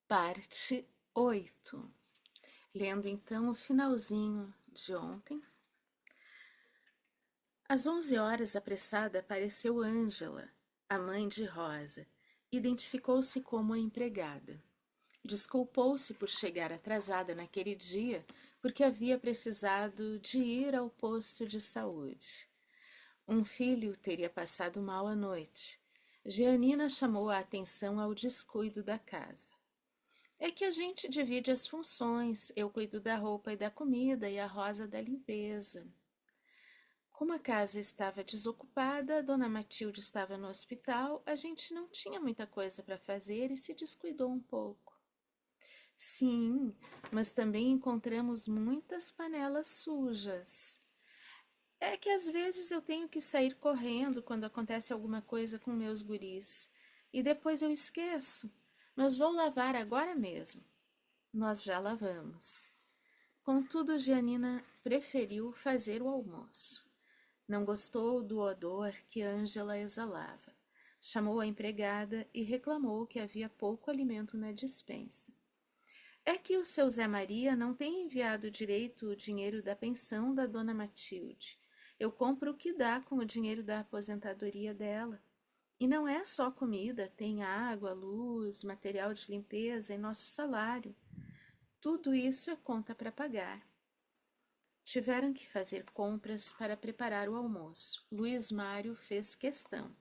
Parte 8. Lendo então o finalzinho de ontem. Às 11 horas, apressada, apareceu Ângela, a mãe de Rosa. Identificou-se como a empregada. Desculpou-se por chegar atrasada naquele dia, porque havia precisado de ir ao posto de saúde. Um filho teria passado mal à noite. Gianina chamou a atenção ao descuido da casa. É que a gente divide as funções. Eu cuido da roupa e da comida e a Rosa da limpeza. Como a casa estava desocupada, Dona Matilde estava no hospital, a gente não tinha muita coisa para fazer e se descuidou um pouco. Sim, mas também encontramos muitas panelas sujas. É que às vezes eu tenho que sair correndo quando acontece alguma coisa com meus guris. E depois eu esqueço. Mas vou lavar agora mesmo. Nós já lavamos. Contudo, Gianina preferiu fazer o almoço. Não gostou do odor que Ângela exalava. Chamou a empregada e reclamou que havia pouco alimento na despensa. É que o seu Zé Maria não tem enviado direito o dinheiro da pensão da dona Matilde. Eu compro o que dá com o dinheiro da aposentadoria dela. E não é só comida, tem água, luz, material de limpeza e nosso salário. Tudo isso é conta para pagar. Tiveram que fazer compras para preparar o almoço. Luiz Mário fez questão.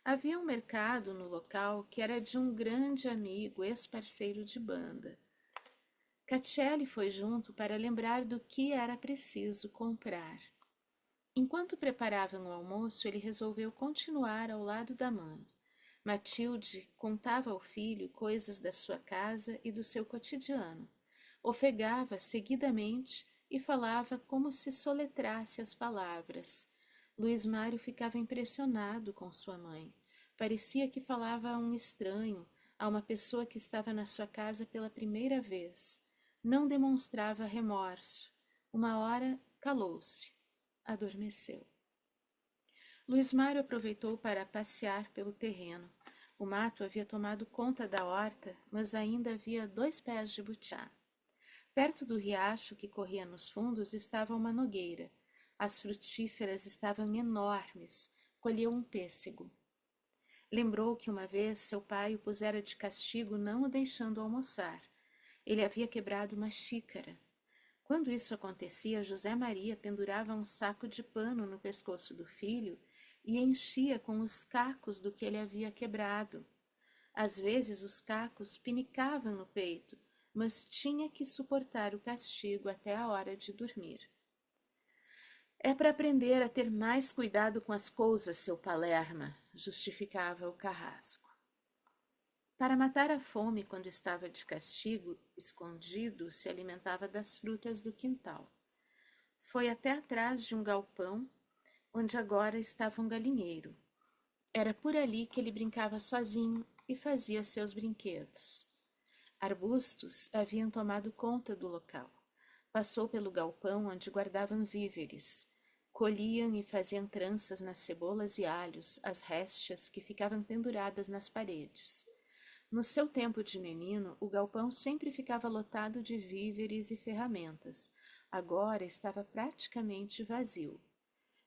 Havia um mercado no local que era de um grande amigo, ex-parceiro de banda. Catiele foi junto para lembrar do que era preciso comprar. Enquanto preparavam o almoço, ele resolveu continuar ao lado da mãe. Matilde contava ao filho coisas da sua casa e do seu cotidiano. Ofegava seguidamente e falava como se soletrasse as palavras. Luiz Mário ficava impressionado com sua mãe. Parecia que falava a um estranho, a uma pessoa que estava na sua casa pela primeira vez. Não demonstrava remorso. Uma hora calou-se. Adormeceu. Luiz Mário aproveitou para passear pelo terreno. O mato havia tomado conta da horta, mas ainda havia 2 pés de butiá. Perto do riacho que corria nos fundos estava uma nogueira. As frutíferas estavam enormes. Colheu um pêssego. Lembrou que uma vez seu pai o pusera de castigo não o deixando almoçar. Ele havia quebrado uma xícara. Quando isso acontecia, José Maria pendurava um saco de pano no pescoço do filho e enchia com os cacos do que ele havia quebrado. Às vezes os cacos pinicavam no peito, mas tinha que suportar o castigo até a hora de dormir. É para aprender a ter mais cuidado com as coisas, seu Palerma, justificava o carrasco. Para matar a fome quando estava de castigo, escondido, se alimentava das frutas do quintal. Foi até atrás de um galpão, onde agora estava um galinheiro. Era por ali que ele brincava sozinho e fazia seus brinquedos. Arbustos haviam tomado conta do local. Passou pelo galpão onde guardavam víveres. Colhiam e faziam tranças nas cebolas e alhos, as réstias que ficavam penduradas nas paredes. No seu tempo de menino, o galpão sempre ficava lotado de víveres e ferramentas. Agora estava praticamente vazio.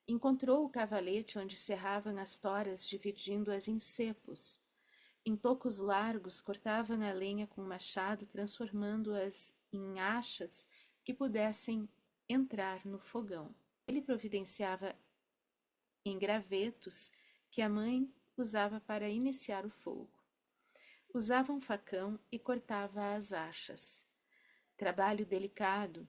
Encontrou o cavalete onde serravam as toras, dividindo-as em cepos. Em tocos largos, cortavam a lenha com machado, transformando-as em achas que pudessem entrar no fogão. Ele providenciava em gravetos que a mãe usava para iniciar o fogo. Usava um facão e cortava as achas. Trabalho delicado,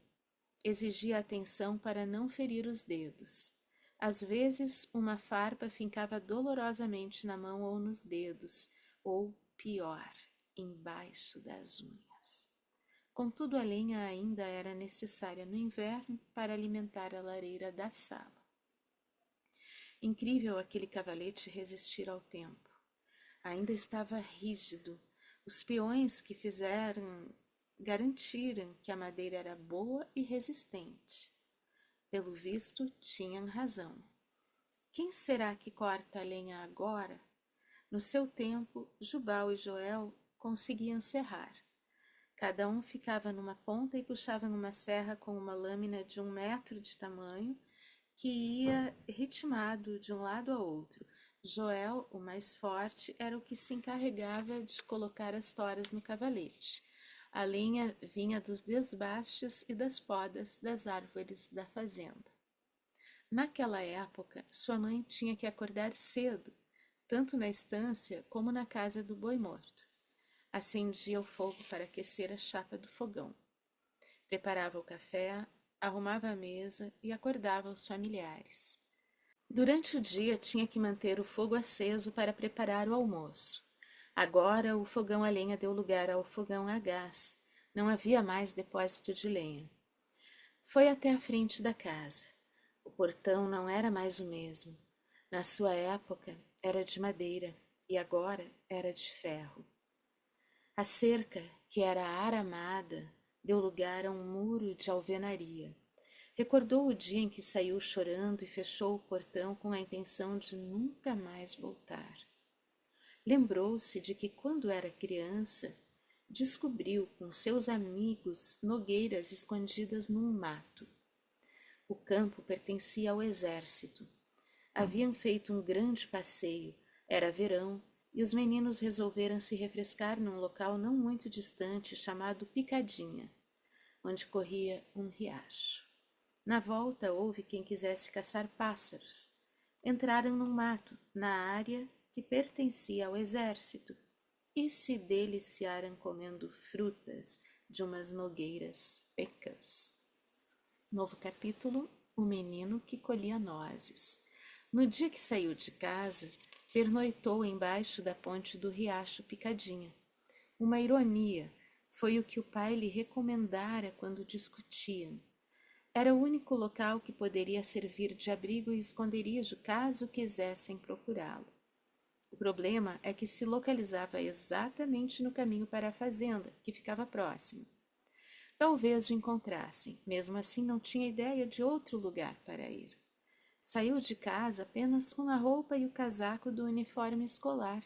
exigia atenção para não ferir os dedos. Às vezes, uma farpa fincava dolorosamente na mão ou nos dedos, ou, pior, embaixo das unhas. Contudo, a lenha ainda era necessária no inverno para alimentar a lareira da sala. Incrível aquele cavalete resistir ao tempo. Ainda estava rígido. Os peões que fizeram garantiram que a madeira era boa e resistente. Pelo visto, tinham razão. Quem será que corta a lenha agora? No seu tempo, Jubal e Joel conseguiam serrar. Cada um ficava numa ponta e puxava numa serra com uma lâmina de 1 metro de tamanho, que ia ritmado de um lado a outro. Joel, o mais forte, era o que se encarregava de colocar as toras no cavalete. A lenha vinha dos desbastes e das podas das árvores da fazenda. Naquela época, sua mãe tinha que acordar cedo, tanto na estância como na casa do boi morto. Acendia o fogo para aquecer a chapa do fogão. Preparava o café, arrumava a mesa e acordava os familiares. Durante o dia tinha que manter o fogo aceso para preparar o almoço. Agora o fogão a lenha deu lugar ao fogão a gás. Não havia mais depósito de lenha. Foi até a frente da casa. O portão não era mais o mesmo. Na sua época era de madeira e agora era de ferro. A cerca, que era aramada, deu lugar a um muro de alvenaria. Recordou o dia em que saiu chorando e fechou o portão com a intenção de nunca mais voltar. Lembrou-se de que, quando era criança, descobriu com seus amigos nogueiras escondidas num mato. O campo pertencia ao exército. Haviam feito um grande passeio, era verão, e os meninos resolveram se refrescar num local não muito distante chamado Picadinha, onde corria um riacho. Na volta houve quem quisesse caçar pássaros. Entraram num mato, na área que pertencia ao exército, e se deliciaram comendo frutas de umas nogueiras pecas. Novo capítulo: O menino que colhia nozes. No dia que saiu de casa, pernoitou embaixo da ponte do riacho Picadinha. Uma ironia, foi o que o pai lhe recomendara quando discutiam. Era o único local que poderia servir de abrigo e esconderijo caso quisessem procurá-lo. O problema é que se localizava exatamente no caminho para a fazenda, que ficava próximo. Talvez o encontrassem, mesmo assim não tinha ideia de outro lugar para ir. Saiu de casa apenas com a roupa e o casaco do uniforme escolar.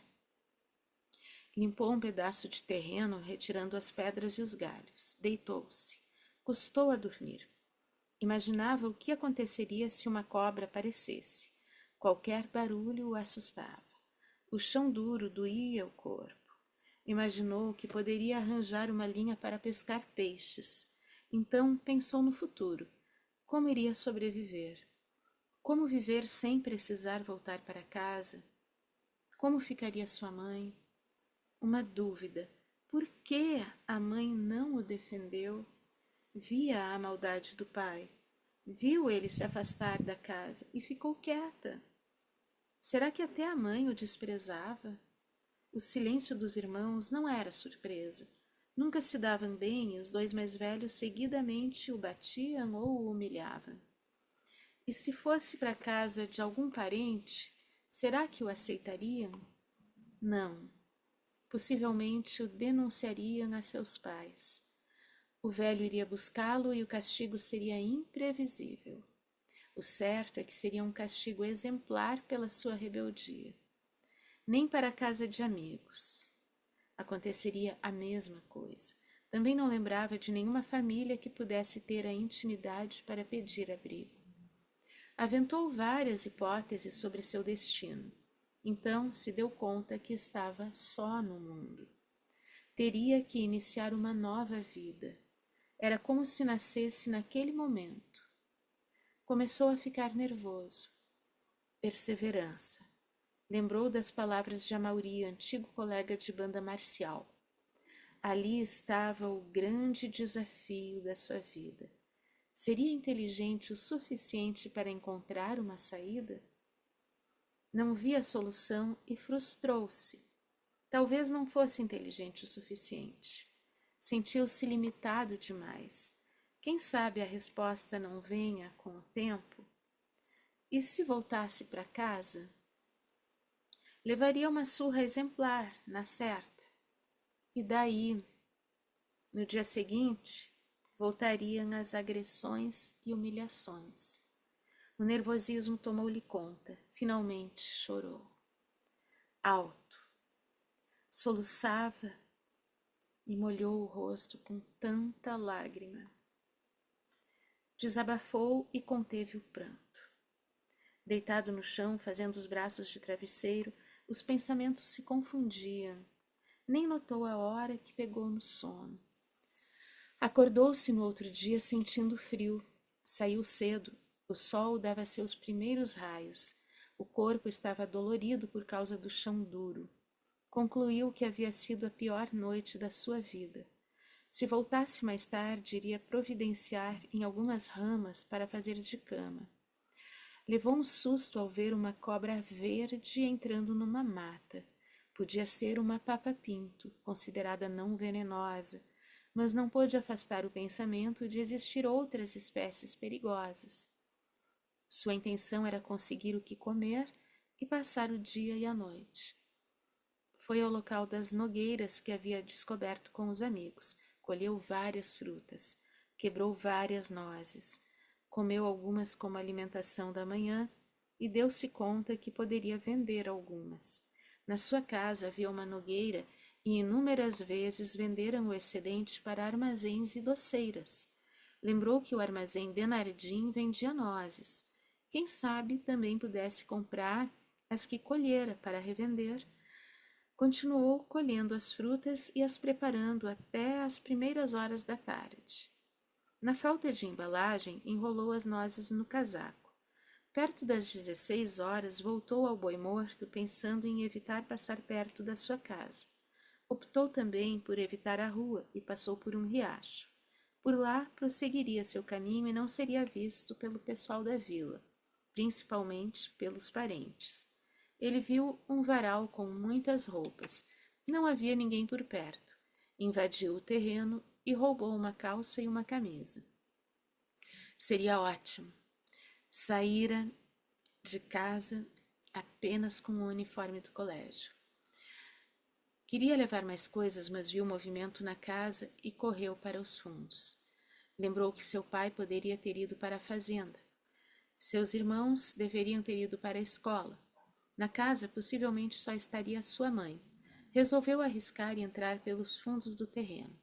Limpou um pedaço de terreno, retirando as pedras e os galhos. Deitou-se. Custou a dormir. Imaginava o que aconteceria se uma cobra aparecesse. Qualquer barulho o assustava. O chão duro doía o corpo. Imaginou que poderia arranjar uma linha para pescar peixes. Então pensou no futuro. Como iria sobreviver? Como viver sem precisar voltar para casa? Como ficaria sua mãe? Uma dúvida. Por que a mãe não o defendeu? Via a maldade do pai. Viu ele se afastar da casa e ficou quieta. Será que até a mãe o desprezava? O silêncio dos irmãos não era surpresa. Nunca se davam bem e os dois mais velhos seguidamente o batiam ou o humilhavam. E se fosse para a casa de algum parente, será que o aceitariam? Não. Possivelmente o denunciariam a seus pais. O velho iria buscá-lo e o castigo seria imprevisível. O certo é que seria um castigo exemplar pela sua rebeldia. Nem para a casa de amigos. Aconteceria a mesma coisa. Também não lembrava de nenhuma família que pudesse ter a intimidade para pedir abrigo. Aventou várias hipóteses sobre seu destino. Então se deu conta que estava só no mundo. Teria que iniciar uma nova vida. Era como se nascesse naquele momento. Começou a ficar nervoso. Perseverança. Lembrou das palavras de Amaury, antigo colega de banda marcial. Ali estava o grande desafio da sua vida. Seria inteligente o suficiente para encontrar uma saída? Não via solução e frustrou-se. Talvez não fosse inteligente o suficiente. Sentiu-se limitado demais. Quem sabe a resposta não venha com o tempo? E se voltasse para casa? Levaria uma surra exemplar, na certa. E daí, no dia seguinte, voltariam as agressões e humilhações. O nervosismo tomou-lhe conta. Finalmente chorou. Alto. Soluçava e molhou o rosto com tanta lágrima. Desabafou e conteve o pranto. Deitado no chão, fazendo os braços de travesseiro, os pensamentos se confundiam. Nem notou a hora que pegou no sono. Acordou-se no outro dia sentindo frio. Saiu cedo. O sol dava seus primeiros raios. O corpo estava dolorido por causa do chão duro. Concluiu que havia sido a pior noite da sua vida. Se voltasse mais tarde, iria providenciar em algumas ramas para fazer de cama. Levou um susto ao ver uma cobra verde entrando numa mata. Podia ser uma papa-pinto, considerada não venenosa, mas não pôde afastar o pensamento de existir outras espécies perigosas. Sua intenção era conseguir o que comer e passar o dia e a noite. Foi ao local das nogueiras que havia descoberto com os amigos, colheu várias frutas, quebrou várias nozes, comeu algumas como alimentação da manhã e deu-se conta que poderia vender algumas. Na sua casa havia uma nogueira e inúmeras vezes venderam o excedente para armazéns e doceiras. Lembrou que o armazém Denardim vendia nozes. Quem sabe também pudesse comprar as que colhera para revender. Continuou colhendo as frutas e as preparando até as primeiras horas da tarde. Na falta de embalagem, enrolou as nozes no casaco. Perto das 16 horas, voltou ao Boi Morto, pensando em evitar passar perto da sua casa. Optou também por evitar a rua e passou por um riacho. Por lá, prosseguiria seu caminho e não seria visto pelo pessoal da vila, principalmente pelos parentes. Ele viu um varal com muitas roupas. Não havia ninguém por perto. Invadiu o terreno e roubou uma calça e uma camisa. Seria ótimo. Saíra de casa apenas com o uniforme do colégio. Queria levar mais coisas, mas viu movimento na casa e correu para os fundos. Lembrou que seu pai poderia ter ido para a fazenda. Seus irmãos deveriam ter ido para a escola. Na casa, possivelmente só estaria sua mãe. Resolveu arriscar e entrar pelos fundos do terreno.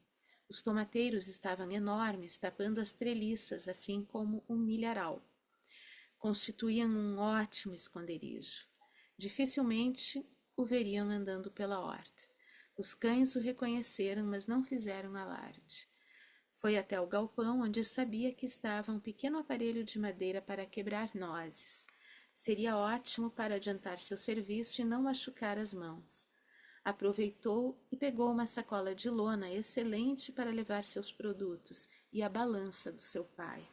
Os tomateiros estavam enormes, tapando as treliças, assim como um milharal. Constituíam um ótimo esconderijo. Dificilmente o veriam andando pela horta. Os cães o reconheceram, mas não fizeram alarde. Foi até o galpão, onde sabia que estava um pequeno aparelho de madeira para quebrar nozes. Seria ótimo para adiantar seu serviço e não machucar as mãos. Aproveitou e pegou uma sacola de lona excelente para levar seus produtos e a balança do seu pai.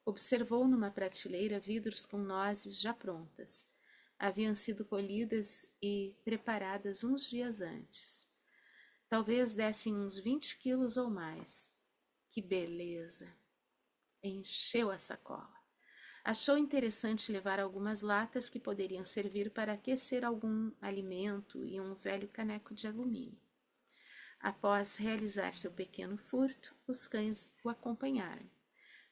Observou numa prateleira vidros com nozes já prontas. Haviam sido colhidas e preparadas uns dias antes. Talvez dessem uns 20 quilos ou mais. Que beleza! Encheu a sacola. Achou interessante levar algumas latas que poderiam servir para aquecer algum alimento e um velho caneco de alumínio. Após realizar seu pequeno furto, os cães o acompanharam.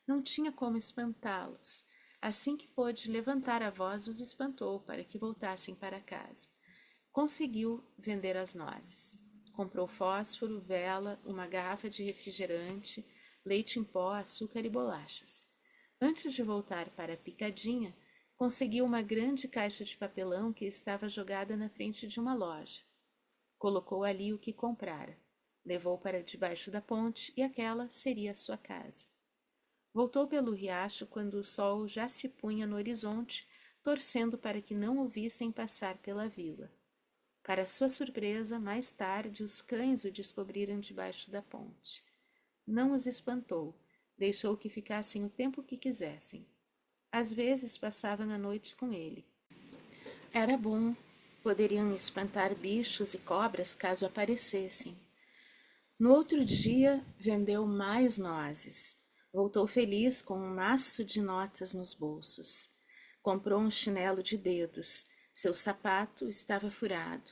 Não tinha como espantá-los. Assim que pôde levantar a voz, os espantou para que voltassem para casa. Conseguiu vender as nozes. Comprou fósforo, vela, uma garrafa de refrigerante, leite em pó, açúcar e bolachas. Antes de voltar para a picadinha, conseguiu uma grande caixa de papelão que estava jogada na frente de uma loja. Colocou ali o que comprara. Levou para debaixo da ponte e aquela seria a sua casa. Voltou pelo riacho quando o sol já se punha no horizonte, torcendo para que não o vissem passar pela vila. Para sua surpresa, mais tarde os cães o descobriram debaixo da ponte. Não os espantou, deixou que ficassem o tempo que quisessem. Às vezes passavam a noite com ele. Era bom, poderiam espantar bichos e cobras caso aparecessem. No outro dia, vendeu mais nozes. Voltou feliz com um maço de notas nos bolsos. Comprou um chinelo de dedos. Seu sapato estava furado.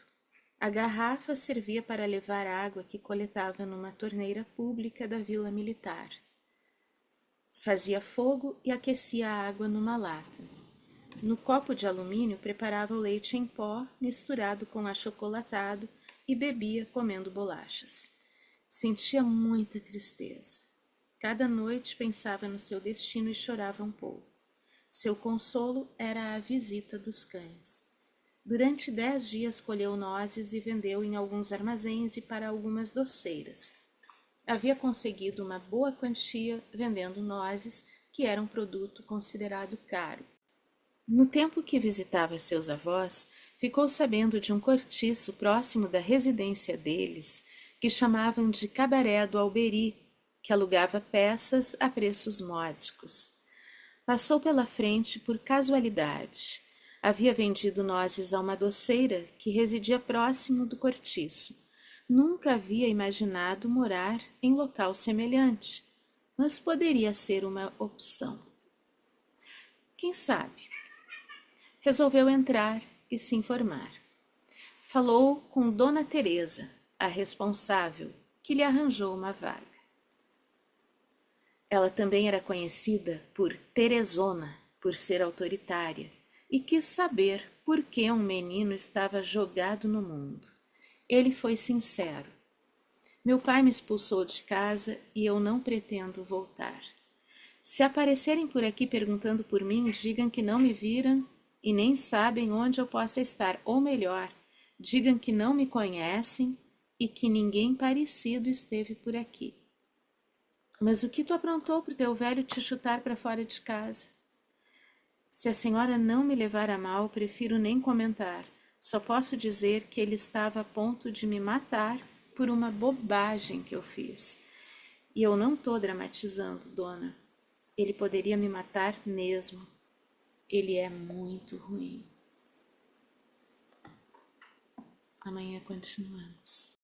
A garrafa servia para levar água que coletava numa torneira pública da vila militar. Fazia fogo e aquecia a água numa lata. No copo de alumínio preparava o leite em pó misturado com achocolatado e bebia comendo bolachas. Sentia muita tristeza. Cada noite pensava no seu destino e chorava um pouco. Seu consolo era a visita dos cães. Durante 10 dias colheu nozes e vendeu em alguns armazéns e para algumas doceiras. Havia conseguido uma boa quantia vendendo nozes, que era um produto considerado caro. No tempo que visitava seus avós, ficou sabendo de um cortiço próximo da residência deles, que chamavam de Cabaré do Alberi, que alugava peças a preços módicos. Passou pela frente por casualidade. Havia vendido nozes a uma doceira que residia próximo do cortiço. Nunca havia imaginado morar em local semelhante, mas poderia ser uma opção. Quem sabe? Resolveu entrar e se informar. Falou com Dona Teresa, a responsável, que lhe arranjou uma vaga. Ela também era conhecida por Teresona, por ser autoritária, e quis saber por que um menino estava jogado no mundo. Ele foi sincero. Meu pai me expulsou de casa e eu não pretendo voltar. Se aparecerem por aqui perguntando por mim, digam que não me viram e nem sabem onde eu possa estar, ou melhor, digam que não me conhecem e que ninguém parecido esteve por aqui. Mas o que tu aprontou pro teu velho te chutar para fora de casa? Se a senhora não me levar a mal, prefiro nem comentar. Só posso dizer que ele estava a ponto de me matar por uma bobagem que eu fiz. E eu não tô dramatizando, dona. Ele poderia me matar mesmo. Ele é muito ruim. Amanhã continuamos.